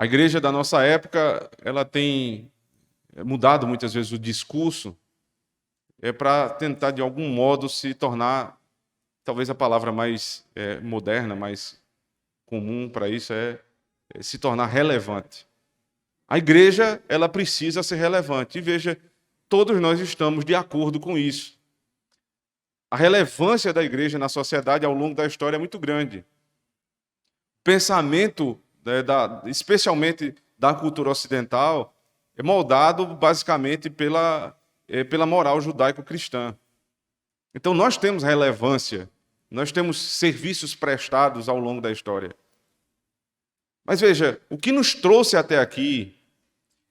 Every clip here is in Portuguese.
A igreja da nossa época, ela tem mudado muitas vezes o discurso para tentar, de algum modo, se tornar, talvez a palavra mais moderna, mais comum para isso é se tornar relevante. A igreja, ela precisa ser relevante. E veja, todos nós estamos de acordo com isso. A relevância da igreja na sociedade ao longo da história é muito grande. O pensamento, especialmente da cultura ocidental, é moldado basicamente pela moral judaico-cristã. Então nós temos relevância, nós temos serviços prestados ao longo da história. Mas veja, o que nos trouxe até aqui,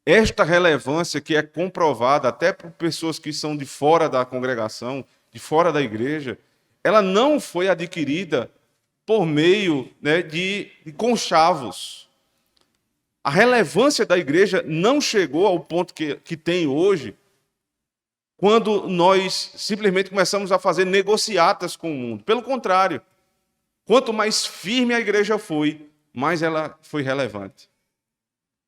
esta relevância que é comprovada até por pessoas que são de fora da congregação, de fora da igreja, ela não foi adquirida por meio de conchavos. A relevância da igreja não chegou ao ponto que tem hoje, quando nós simplesmente começamos a fazer negociatas com o mundo. Pelo contrário, quanto mais firme a igreja foi, mais ela foi relevante.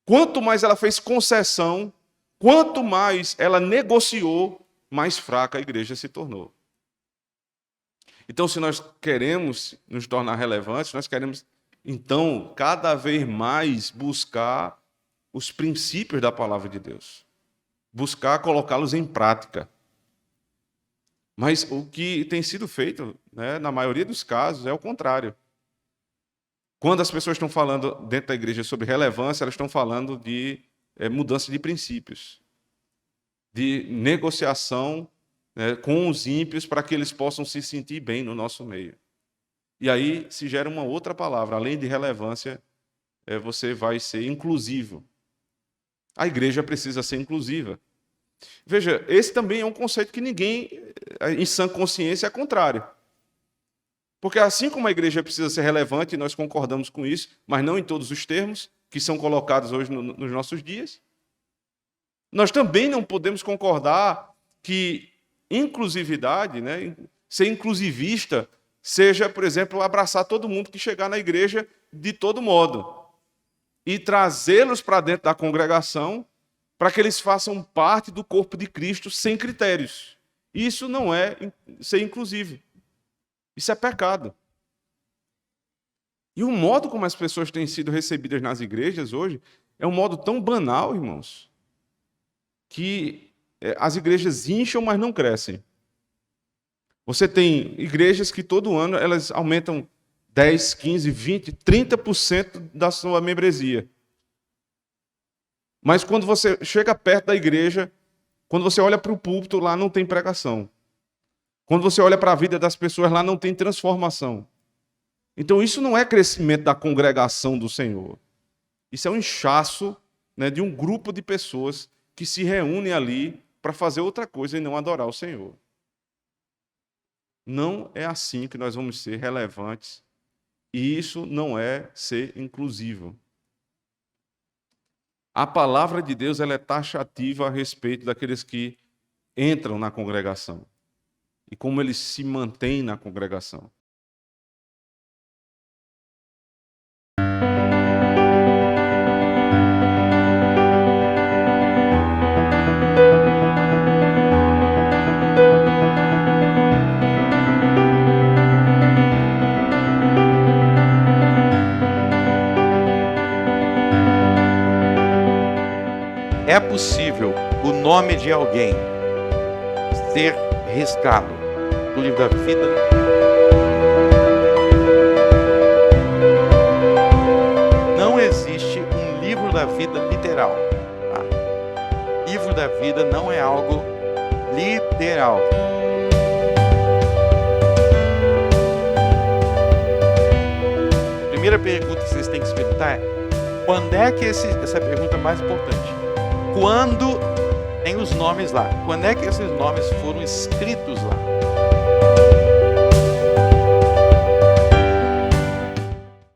Quanto mais ela fez concessão, quanto mais ela negociou, mais fraca a igreja se tornou. Então, se nós queremos nos tornar relevantes, nós queremos, então, cada vez mais buscar os princípios da palavra de Deus. Buscar colocá-los em prática. Mas o que tem sido feito, na maioria dos casos, é o contrário. Quando as pessoas estão falando dentro da igreja sobre relevância, elas estão falando de mudança de princípios, de negociação com os ímpios para que eles possam se sentir bem no nosso meio. E aí se gera uma outra palavra, além de relevância, você vai ser inclusivo. A igreja precisa ser inclusiva. Veja, esse também é um conceito que ninguém, em sã consciência, é contrário. Porque assim como a igreja precisa ser relevante, e nós concordamos com isso, mas não em todos os termos que são colocados hoje nos nossos dias, nós também não podemos concordar que inclusividade, ser inclusivista, seja, por exemplo, abraçar todo mundo que chegar na igreja de todo modo e trazê-los para dentro da congregação para que eles façam parte do corpo de Cristo sem critérios. Isso não é ser inclusivo. Isso é pecado. E o modo como as pessoas têm sido recebidas nas igrejas hoje é um modo tão banal, irmãos, que as igrejas incham, mas não crescem. Você tem igrejas que todo ano elas aumentam 10, 15, 20, 30% da sua membresia. Mas quando você chega perto da igreja, quando você olha para o púlpito, lá não tem pregação. Quando você olha para a vida das pessoas, lá não tem transformação. Então isso não é crescimento da congregação do Senhor. Isso é um inchaço de um grupo de pessoas que se reúnem ali para fazer outra coisa e não adorar o Senhor. Não é assim que nós vamos ser relevantes. E isso não é ser inclusivo. A palavra de Deus ela é taxativa a respeito daqueles que entram na congregação. E como eles se mantêm na congregação. É possível o nome de alguém ser riscado do livro da vida? Não existe um livro da vida literal. Tá? Livro da vida não é algo literal. A primeira pergunta que vocês têm que se perguntar é: quando é que essa pergunta é mais importante? Quando tem os nomes lá? Quando é que esses nomes foram escritos lá?